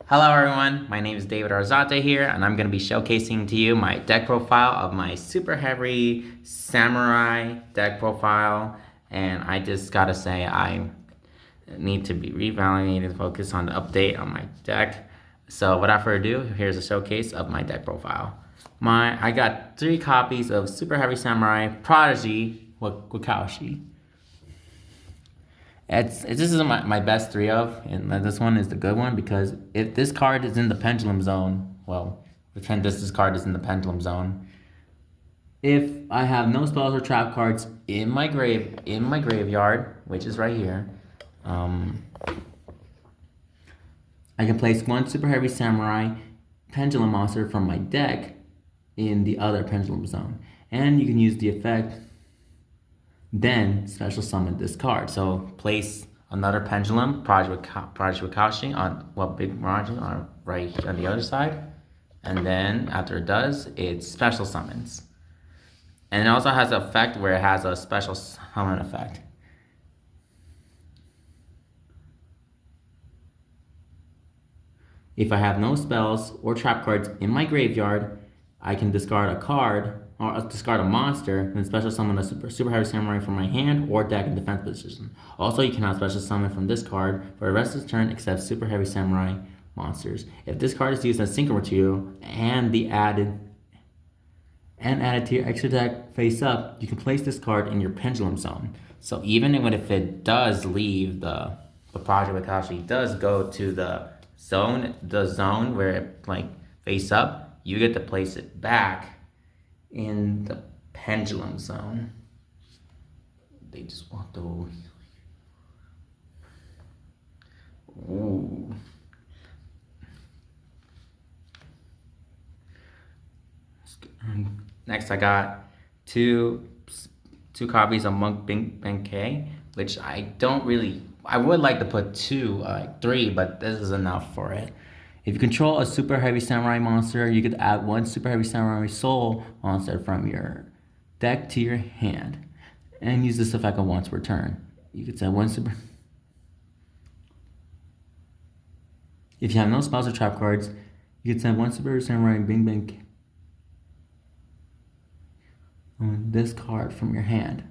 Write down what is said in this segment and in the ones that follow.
Hello everyone, my name is David Arzate here, and I'm going to be showcasing to you my deck profile of my Super Heavy Samurai deck profile. And I just gotta say, I need to be reevaluated and focus on the update on my deck. So without further ado, here's a showcase of my deck profile. I got 3 copies of Super Heavy Samurai Prodigy Wakashi. This is my best 3 of, and this one is the good one because if this card is in the pendulum zone, well, pretend this card is in the pendulum zone. If I have no spells or trap cards in my graveyard, which is right here, I can place 1 Super Heavy Samurai pendulum monster from my deck in the other pendulum zone, and you can use the effect. Then special summon this card. So place another pendulum, Project Wakashi on big margin on right on the other side, and then after it does, it special summons. And it also has an effect where it has a special summon effect. If I have no spells or trap cards in my graveyard, I can discard a card or discard a monster and special summon a Super Heavy Samurai from my hand or deck in defense position. Also, you cannot special summon from this card for the rest of the turn except Super Heavy Samurai monsters. If this card is used as synchro material and added to your extra deck face up, you can place this card in your pendulum zone. So even if it does leave the Project Wakashi does go to the zone where it face up, you get to place it back in the pendulum zone. They just walked over. Ooh. Next, I got two copies of Monk Benkei, which I don't really. I would like to put 3, but this is enough for it. If you control a Super Heavy Samurai monster, you could add 1 Super Heavy Samurai Soul monster from your deck to your hand, and use this effect once per turn. You could send 1 Super. If you have no spells or trap cards, you could send 1 Super Heavy Samurai Bing on this card from your hand.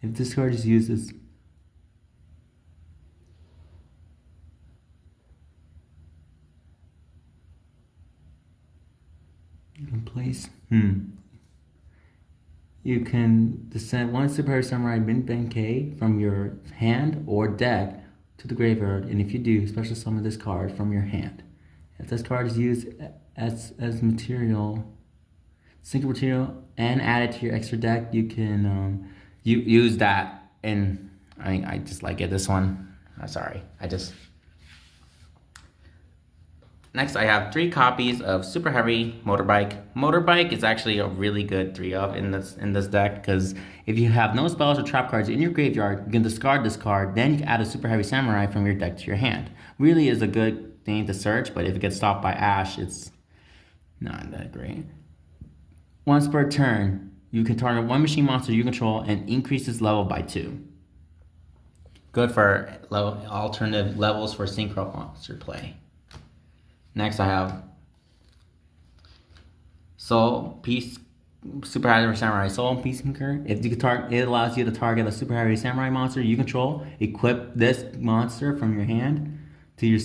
If this card is used as you can place you can send 1 Super Heavy Samurai Benkei from your hand or deck to the graveyard, and if you do, special summon this card from your hand. If this card is used as material, synchro material, and added to your extra deck, you can use that. And I just like it. This one, sorry, Next, I have 3 copies of Super Heavy Motorbike. Motorbike is actually a really good 3 of in this deck because if you have no spells or trap cards in your graveyard, you can discard this card. Then you can add a Super Heavy Samurai from your deck to your hand. Really is a good thing to search, but if it gets stopped by Ash, it's not that great. Once per turn, you can target 1 machine monster you control and increase its level by 2. Good for alternative levels for synchro monster play. Next, I have Super Heavy Samurai Soul Peacemaker. If you can it allows you to target a Super Heavy Samurai monster you control. Equip this monster from your hand to your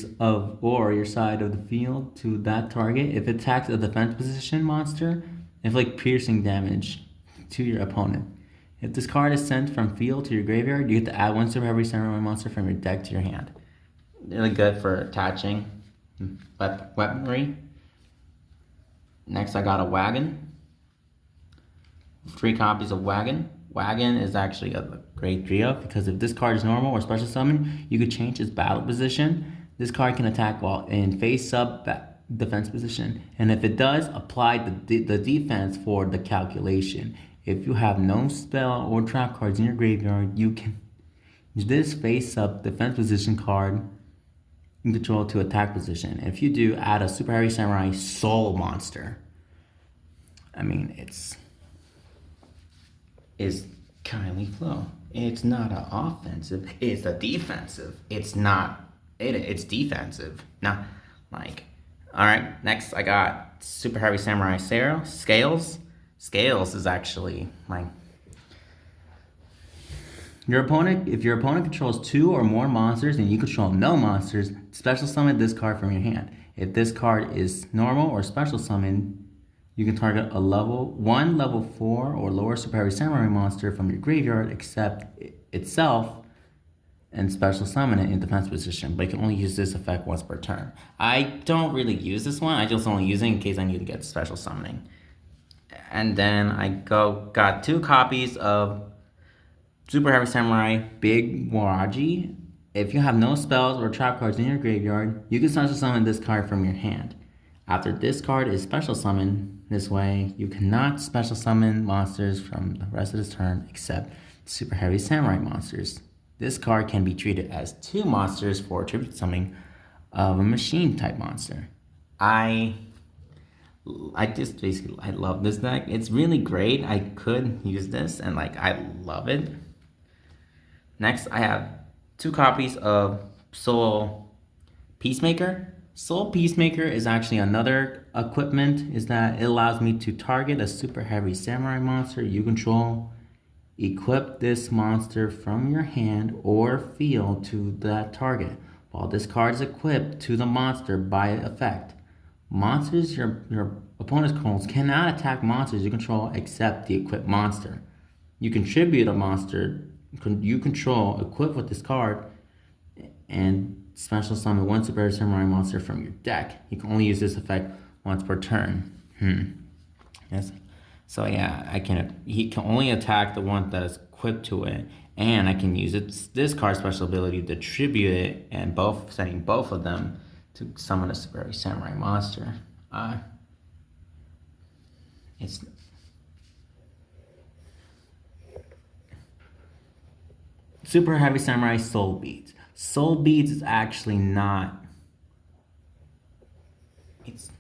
side of the field to that target. If it attacks a defense position monster, inflict piercing damage to your opponent. If this card is sent from field to your graveyard, you get to add 1 Super Heavy Samurai monster from your deck to your hand. Really good for attaching weaponry. Next, I got a Wagon. 3 copies of Wagon. Wagon is actually a great trio because if this card is normal or special summon, you could change its battle position. This card can attack while in face up defense position, and if it does, apply the defense for the calculation. If you have no spell or trap cards in your graveyard, you can use this face up defense position card in control to attack position. If you do, add a Super Heavy Samurai Soul monster. I mean, it's kindly flow. It's not an offensive, it's a defensive. It's defensive. Now, Like, all right, next I got Super Heavy Samurai Scales. Scales is actually like your opponent. If your opponent controls 2 or more monsters and you control no monsters, special summon this card from your hand. If this card is normal or special summon, you can target a level 4 or lower Super Heavy Samurai monster from your graveyard, except itself, and special summon it in defense position, but you can only use this effect once per turn. I don't really use this one. I just only use it in case I need to get special summoning. And then I got 2 copies of Super Heavy Samurai Big Waraji. If you have no spells or trap cards in your graveyard, you can special summon this card from your hand. After this card is special summoned this way, you cannot special summon monsters from the rest of this turn except Super Heavy Samurai monsters. This card can be treated as 2 monsters for tribute summoning of a machine type monster. I just basically, I love this deck. It's really great. I could use this and like, I love it. Next, I have 2 copies of Soul Peacemaker. Soul Peacemaker is actually another equipment, is that it allows me to target a Super Heavy Samurai monster you control. Equip this monster from your hand or field to that target. While this card is equipped to the monster by effect, monsters your opponent's controls cannot attack monsters you control except the equipped monster. You contribute a monster you control equipped with this card and special summon 1 Super Heavy Samurai monster from your deck. You can only use this effect once per turn. Yes. So yeah, he can only attack the one that is equipped to it, and I can use this card special ability to tribute it, and sending both of them to summon a Super Heavy Samurai monster. It's Super Heavy Samurai Soul Beads. Soul Beads is actually not. It's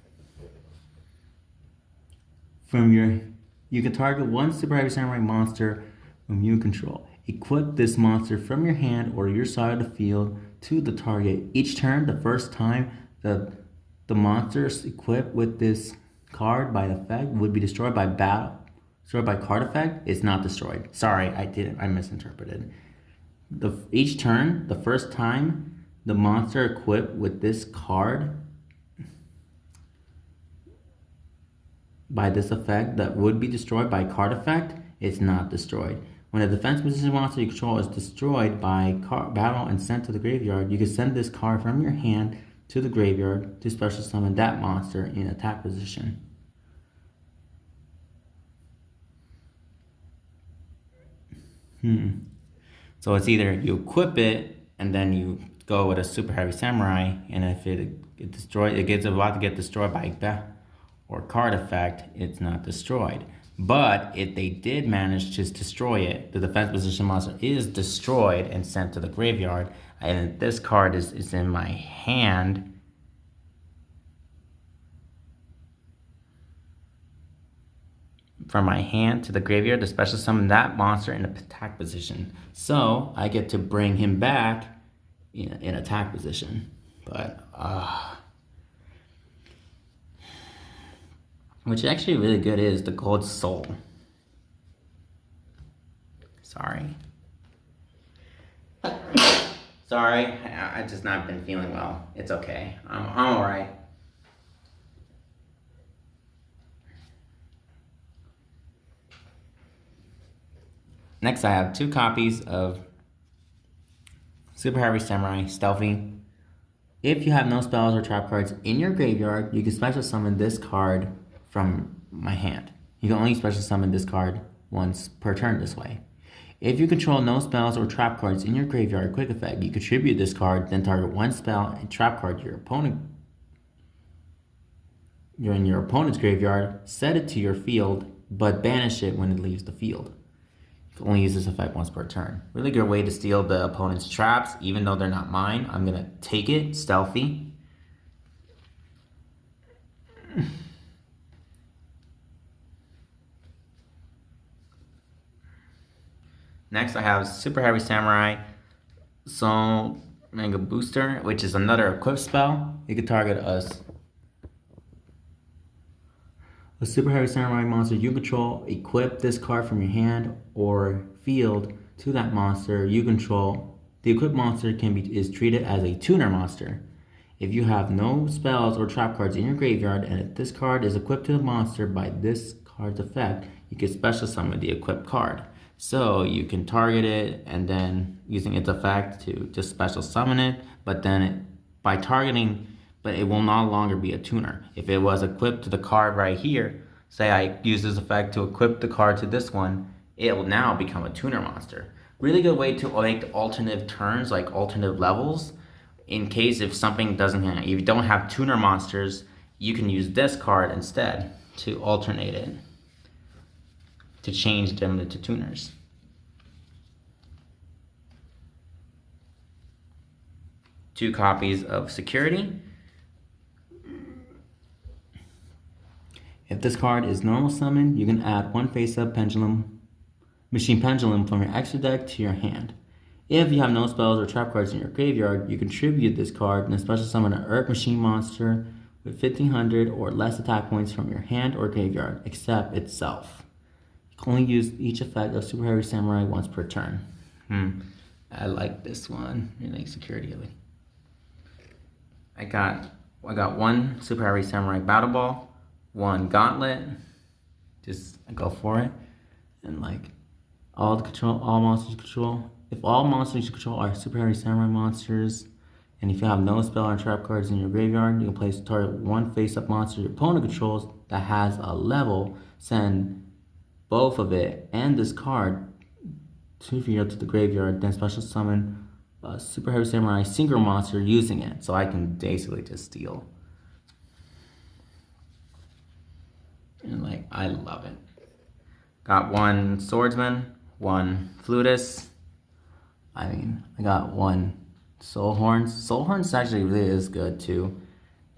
from your. You can target 1 Super Heavy Samurai monster whom you control. Equip this monster from your hand or your side of the field to the target. Each turn, the first time the monster is equipped with this card by effect would be destroyed by card effect. It's not destroyed. Sorry, I misinterpreted. Each turn, the first time the monster equipped with this card by this effect that would be destroyed by card effect, it's not destroyed. When a defense position monster you control is destroyed by battle and sent to the graveyard, you can send this card from your hand to the graveyard to special summon that monster in attack position. So it's either you equip it and then you go with a Super Heavy Samurai, and if it gets about to get destroyed by or card effect, it's not destroyed. But if they did manage to destroy it, the defense position monster is destroyed and sent to the graveyard, and this card is in my hand. From my hand to the graveyard to special summon that monster in attack position. So I get to bring him back in attack position. But which actually really good is the Gold Soul. Sorry. Sorry, I just not been feeling well. It's okay. I'm alright. Next, I have 2 copies of Super Heavy Samurai Stealthy. If you have no spells or trap cards in your graveyard, you can special summon this card from my hand. You can only special summon this card once per turn this way. If you control no spells or trap cards in your graveyard, quick effect, you contribute this card, then target 1 spell and trap card you're in your opponent's graveyard, set it to your field, but banish it when it leaves the field. You can only use this effect once per turn. Really good way to steal the opponent's traps, even though they're not mine. I'm gonna take it, stealthy. Next, I have Super Heavy Samurai Soul Mega Booster, which is another equip spell. You can target a Super Heavy Samurai monster you control, equip this card from your hand or field to that monster you control. The equipped monster is treated as a tuner monster. If you have no spells or trap cards in your graveyard, and if this card is equipped to the monster by this card's effect, you can special summon the equipped card. So you can target it and then using its effect to just special summon it, but then by targeting, but it will no longer be a tuner. If it was equipped to the card right here, say I use this effect to equip the card to this one, it will now become a tuner monster. Really good way to make alternative turns, like alternative levels. In case if something doesn't, if you don't have tuner monsters, you can use this card instead to alternate it, to change them into tuners. Two copies of Security. If this card is normal summon, you can add one face-up Machine Pendulum from your extra deck to your hand. If you have no spells or trap cards in your graveyard, you contribute this card and then special summon an Earth Machine monster with 1500 or less attack points from your hand or graveyard, except itself. You can only use each effect of Super Heavy Samurai once per turn. I like this one. I like Security. I got one Super Heavy Samurai Battle Ball, one Gauntlet. Just go for it, and like all monsters you control. If all monsters you control are Super Heavy Samurai monsters, and if you have no spell or trap cards in your graveyard, you can place target one face-up monster your opponent controls that has a level. Send both of it and this card to the graveyard, then special summon a Super Heavy Samurai Synchro monster using it. So I can basically just steal. And like, I love it. Got one Swordsman, one Flutist. I got one Soul Horns. Soul Horns actually really is good too.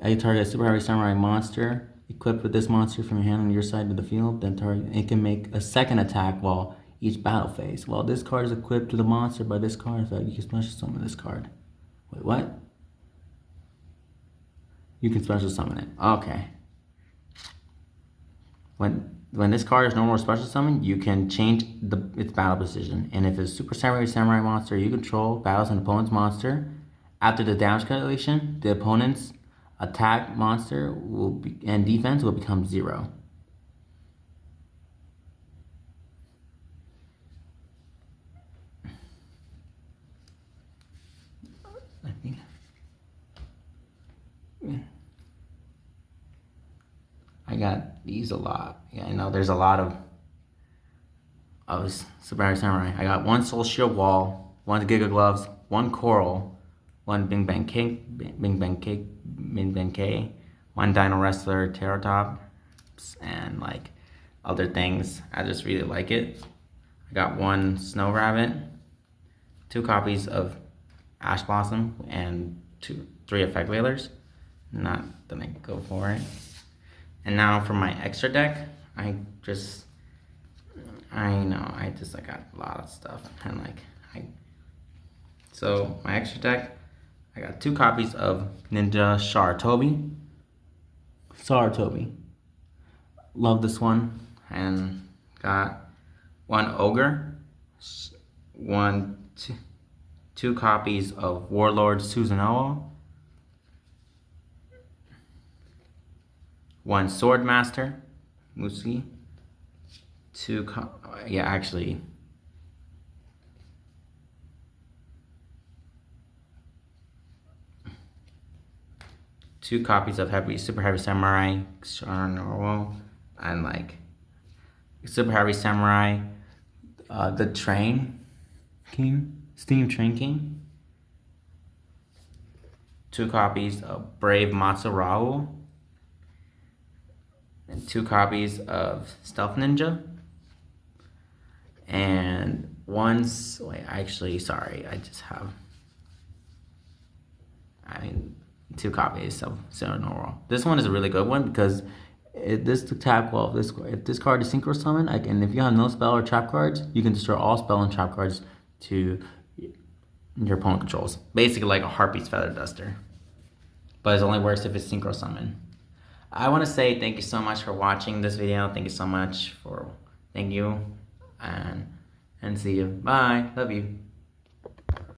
I target a Super Heavy Samurai monster equipped with this monster from your hand on your side of the field. Then it can make a second attack while each battle phase. While this card is equipped to the monster by this card effect, you can special summon this card. Wait, what? You can special summon it. Okay. When this card is normal or special summon, you can change its battle position. And if it's Super Heavy Samurai monster you control battles an opponent's monster, after the damage calculation, the opponent's attack monster and defense will become 0. I think. I got these a lot. Yeah, I know there's a lot of Super Heavy Samurai. I got one Soul Shield Wall, one Giga Gloves, one Coral, one Bing Bang K, one Dino Wrestler Terratop, and like other things. I just really like it. I got one Snow Rabbit, 2 copies of Ash Blossom, and 3 Effect Wailers. Not gonna go for it. And now for my extra deck, I got a lot of stuff, and so my extra deck, I got 2 copies of Ninja Saratobi. Love this one. And got one Ogre, 2 copies of Warlord Susanoo, one Swordmaster Musi, 2 copies of Super Heavy Samurai Sharnoro, and Super Heavy Samurai the Train King, Steam Train King, 2 copies of Brave Matsurao, and 2 copies of Stealth Ninja, and two copies of Serenoro. This one is a really good one because if this card is synchro summon, and if you have no spell or trap cards, you can destroy all spell and trap cards to your opponent controls. Basically like a Harpy's Feather Duster. But it only works if it's Synchro Summon. I want to say thank you so much for watching this video. Thank you so much for, thank you. And see you. Bye. Love you.